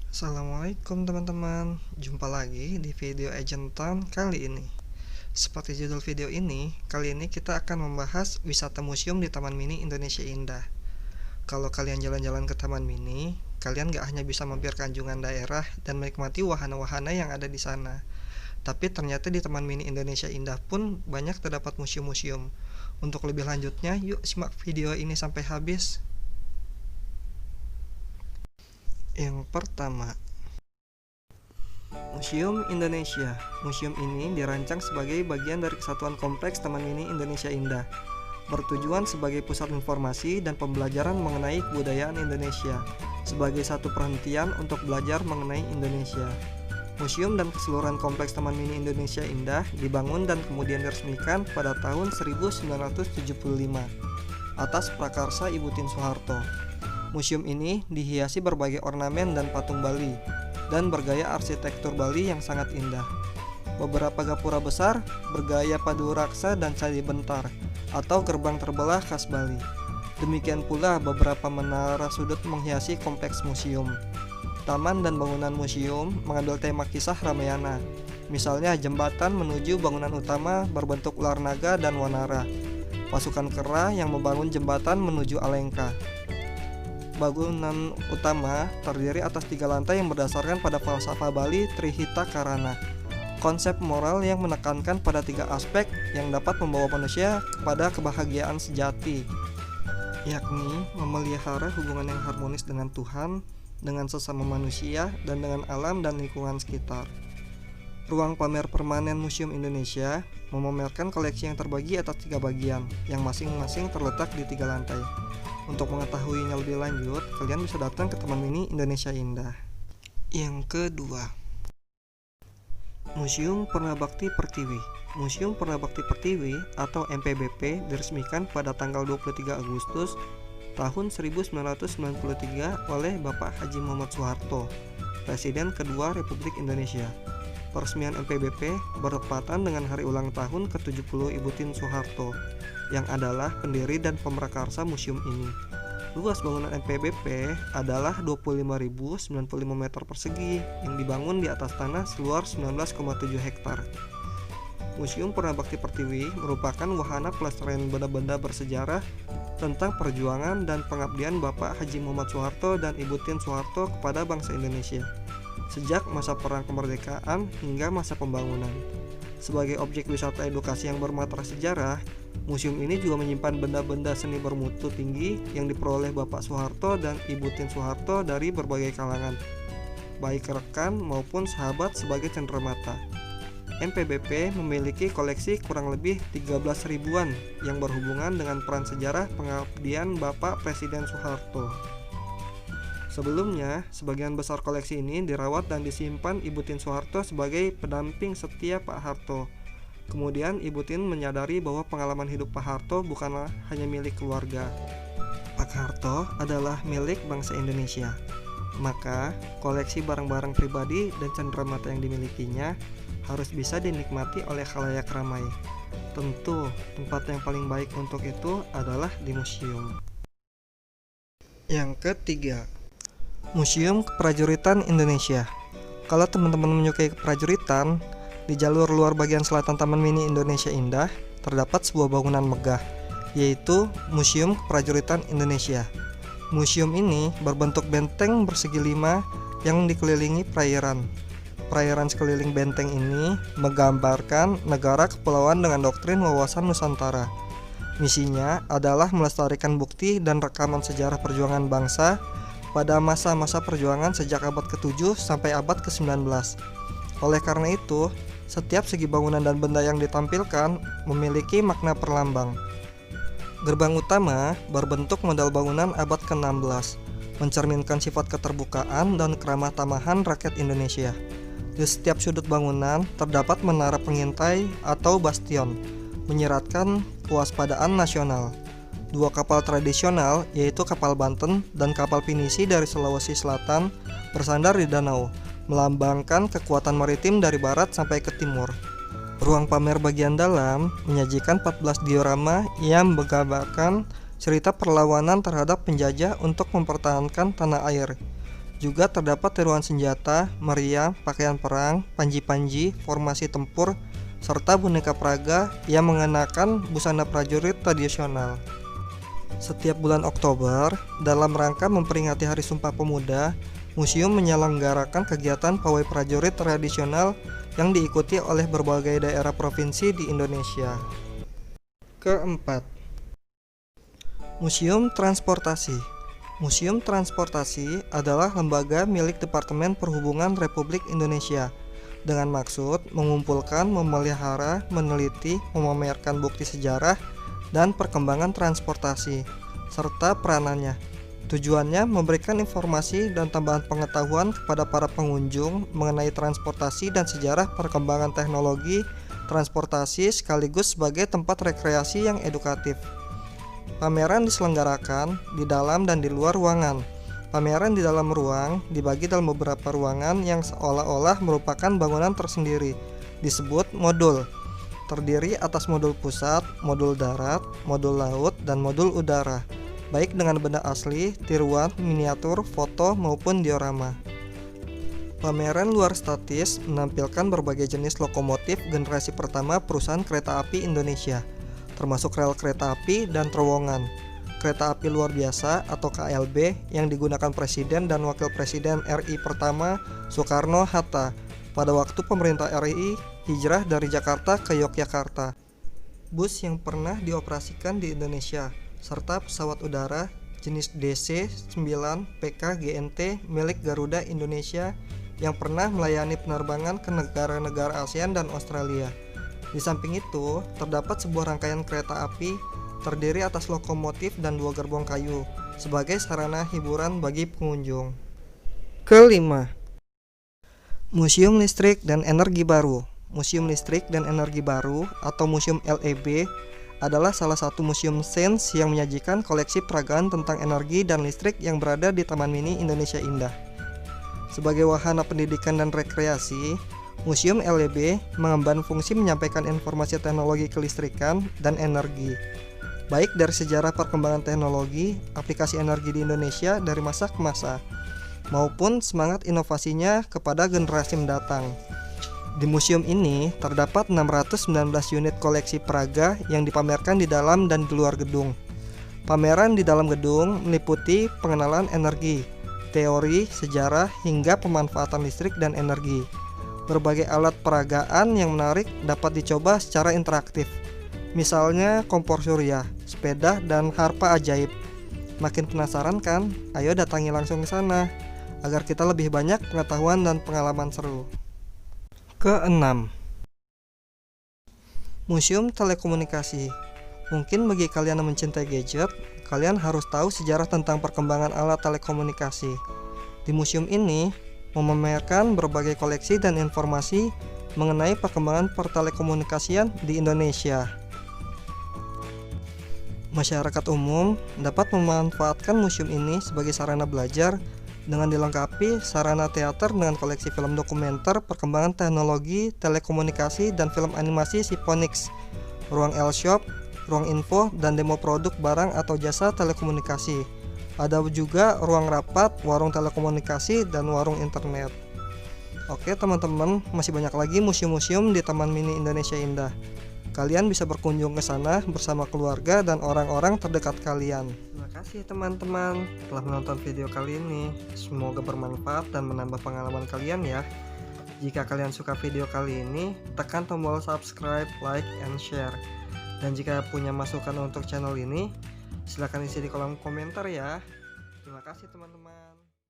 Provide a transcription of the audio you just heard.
Assalamualaikum teman-teman, jumpa lagi di video Agenton kali ini. Seperti judul video ini, kali ini kita akan membahas wisata museum di Taman Mini Indonesia Indah. Kalau kalian jalan-jalan ke Taman Mini, kalian gak hanya bisa mampir ke anjungan daerah dan menikmati wahana-wahana yang ada di sana. Tapi ternyata di Taman Mini Indonesia Indah pun banyak terdapat museum-museum. Untuk lebih lanjutnya, yuk simak video ini sampai habis. Yang pertama, Museum Indonesia. Museum ini dirancang sebagai bagian dari kesatuan kompleks Taman Mini Indonesia Indah, bertujuan sebagai pusat informasi dan pembelajaran mengenai kebudayaan Indonesia, sebagai satu perhentian untuk belajar mengenai Indonesia. Museum dan keseluruhan kompleks Taman Mini Indonesia Indah dibangun dan kemudian diresmikan pada tahun 1975 atas prakarsa Ibu Tien Soeharto. Museum ini dihiasi berbagai ornamen dan patung Bali dan bergaya arsitektur Bali yang sangat indah. Beberapa gapura besar bergaya padu raksa dan candi bentar atau gerbang terbelah khas Bali. Demikian pula beberapa menara sudut menghiasi kompleks museum. Taman dan bangunan museum mengambil tema kisah Ramayana. Misalnya jembatan menuju bangunan utama berbentuk ular naga dan wanara. Pasukan kera yang membangun jembatan menuju Alengka. Bangunan utama terdiri atas 3 lantai yang berdasarkan pada falsafah Bali Trihita Karana. Konsep moral yang menekankan pada 3 aspek yang dapat membawa manusia kepada kebahagiaan sejati, yakni memelihara hubungan yang harmonis dengan Tuhan, dengan sesama manusia, dan dengan alam dan lingkungan sekitar. Ruang pamer permanen Museum Indonesia memamerkan koleksi yang terbagi atas 3 bagian, yang masing-masing terletak di 3 lantai. Untuk mengetahuinya lebih lanjut, kalian bisa datang ke Taman Mini Indonesia Indah. Yang kedua, Museum Purnabakti Pertiwi. Museum Purnabakti Pertiwi atau MPBP diresmikan pada tanggal 23 Agustus tahun 1993 oleh Bapak Haji Muhammad Soeharto, Presiden kedua Republik Indonesia. Peresmian MPBP bertepatan dengan hari ulang tahun ke-70 Ibu Tien Soeharto, yang adalah pendiri dan pemrakarsa museum ini. Luas bangunan MPBP adalah 25.095 meter persegi yang dibangun di atas tanah seluas 19,7 hektar. Museum Purnabakti Pertiwi merupakan wahana pelestarian benda-benda bersejarah tentang perjuangan dan pengabdian Bapak Haji Muhammad Soeharto dan Ibu Tien Soeharto kepada bangsa Indonesia, sejak masa perang kemerdekaan hingga masa pembangunan. Sebagai objek wisata edukasi yang bermatra sejarah, museum ini juga menyimpan benda-benda seni bermutu tinggi yang diperoleh Bapak Soeharto dan Ibu Tien Soeharto dari berbagai kalangan, baik rekan maupun sahabat sebagai cenderamata. MPBP memiliki koleksi kurang lebih 13 ribuan yang berhubungan dengan peran sejarah pengabdian Bapak Presiden Soeharto. Sebelumnya, sebagian besar koleksi ini dirawat dan disimpan Ibu Tien Soeharto sebagai pendamping setia Pak Harto. Kemudian Ibu Tien menyadari bahwa pengalaman hidup Pak Harto bukanlah hanya milik keluarga. Pak Harto adalah milik bangsa Indonesia. Maka, koleksi barang-barang pribadi dan cenderamata yang dimilikinya harus bisa dinikmati oleh khalayak ramai. Tentu, tempat yang paling baik untuk itu adalah di museum. Yang ketiga, Museum Keprajuritan Indonesia. Kalau teman-teman menyukai keprajuritan, di jalur luar bagian selatan Taman Mini Indonesia Indah terdapat sebuah bangunan megah, yaitu Museum Keprajuritan Indonesia. Museum ini berbentuk benteng persegi 5 yang dikelilingi perairan. Perairan sekeliling benteng ini menggambarkan negara kepulauan dengan doktrin wawasan Nusantara. Misinya adalah melestarikan bukti dan rekaman sejarah perjuangan bangsa pada masa-masa perjuangan sejak abad ke-7 sampai abad ke-19. Oleh karena itu, setiap segi bangunan dan benda yang ditampilkan memiliki makna perlambang. Gerbang utama berbentuk model bangunan abad ke-16, mencerminkan sifat keterbukaan dan keramah tamahan rakyat Indonesia. Di setiap sudut bangunan terdapat menara pengintai atau bastion, menyiratkan kewaspadaan nasional. 2 kapal tradisional, yaitu kapal Banten dan kapal Pinisi dari Sulawesi Selatan, bersandar di danau, melambangkan kekuatan maritim dari barat sampai ke timur. Ruang pamer bagian dalam menyajikan 14 diorama yang menggambarkan cerita perlawanan terhadap penjajah untuk mempertahankan tanah air. Juga terdapat tiruan senjata, meriam, pakaian perang, panji-panji, formasi tempur, serta boneka Praga yang mengenakan busana prajurit tradisional. Setiap bulan Oktober, dalam rangka memperingati Hari Sumpah Pemuda, museum menyelenggarakan kegiatan pawai prajurit tradisional yang diikuti oleh berbagai daerah provinsi di Indonesia. Keempat, Museum Transportasi. Museum Transportasi adalah lembaga milik Departemen Perhubungan Republik Indonesia dengan maksud mengumpulkan, memelihara, meneliti, memamerkan bukti sejarah dan perkembangan transportasi serta peranannya. Tujuannya memberikan informasi dan tambahan pengetahuan kepada para pengunjung mengenai transportasi dan sejarah perkembangan teknologi transportasi sekaligus sebagai tempat rekreasi yang edukatif. Pameran diselenggarakan di dalam dan di luar ruangan. Pameran di dalam ruang dibagi dalam beberapa ruangan yang seolah-olah merupakan bangunan tersendiri, disebut modul. Terdiri atas modul pusat, modul darat, modul laut, dan modul udara, baik dengan benda asli, tiruan, miniatur, foto, maupun diorama. Pameran luar statis menampilkan berbagai jenis lokomotif generasi pertama perusahaan kereta api Indonesia, termasuk rel kereta api dan terowongan, kereta api luar biasa atau KLB yang digunakan Presiden dan Wakil Presiden RI pertama Soekarno-Hatta pada waktu pemerintah RI hijrah dari Jakarta ke Yogyakarta, bus yang pernah dioperasikan di Indonesia, serta pesawat udara jenis DC-9 PK-GNT milik Garuda Indonesia yang pernah melayani penerbangan ke negara-negara ASEAN dan Australia. Di samping itu, terdapat sebuah rangkaian kereta api terdiri atas lokomotif dan 2 gerbong kayu sebagai sarana hiburan bagi pengunjung. Kelima, Museum Listrik dan Energi Baru. Museum Listrik dan Energi Baru atau Museum LEB adalah salah satu museum sains yang menyajikan koleksi peragaan tentang energi dan listrik yang berada di Taman Mini Indonesia Indah. Sebagai wahana pendidikan dan rekreasi, Museum LEB mengemban fungsi menyampaikan informasi teknologi kelistrikan dan energi, baik dari sejarah perkembangan teknologi, aplikasi energi di Indonesia dari masa ke masa, maupun semangat inovasinya kepada generasi mendatang. Di museum ini terdapat 619 unit koleksi peraga yang dipamerkan di dalam dan di luar gedung. Pameran di dalam gedung meliputi pengenalan energi, teori, sejarah, hingga pemanfaatan listrik dan energi. Berbagai alat peragaan yang menarik dapat dicoba secara interaktif, misalnya kompor surya, sepeda, dan harpa ajaib. Makin penasaran kan? Ayo datangi langsung ke sana agar kita lebih banyak pengetahuan dan pengalaman seru. Keenam, Museum Telekomunikasi. Mungkin bagi kalian yang mencintai gadget, kalian harus tahu sejarah tentang perkembangan alat telekomunikasi. Di museum ini memamerkan berbagai koleksi dan informasi mengenai perkembangan pertelekomunikasian di Indonesia. Masyarakat umum dapat memanfaatkan museum ini sebagai sarana belajar dengan dilengkapi sarana teater dengan koleksi film dokumenter perkembangan teknologi telekomunikasi dan film animasi Siponix, ruang L-Shop, ruang info dan demo produk barang atau jasa telekomunikasi. Ada juga ruang rapat, warung telekomunikasi, dan warung internet. Oke teman-teman, masih banyak lagi museum-museum di Taman Mini Indonesia Indah. Kalian bisa berkunjung ke sana bersama keluarga dan orang-orang terdekat kalian. Terima kasih teman-teman telah menonton video kali ini. Semoga bermanfaat dan menambah pengalaman kalian ya. Jika kalian suka video kali ini, tekan tombol subscribe, like, and share. Dan jika punya masukan untuk channel ini, silahkan isi di kolom komentar ya. Terima kasih teman-teman.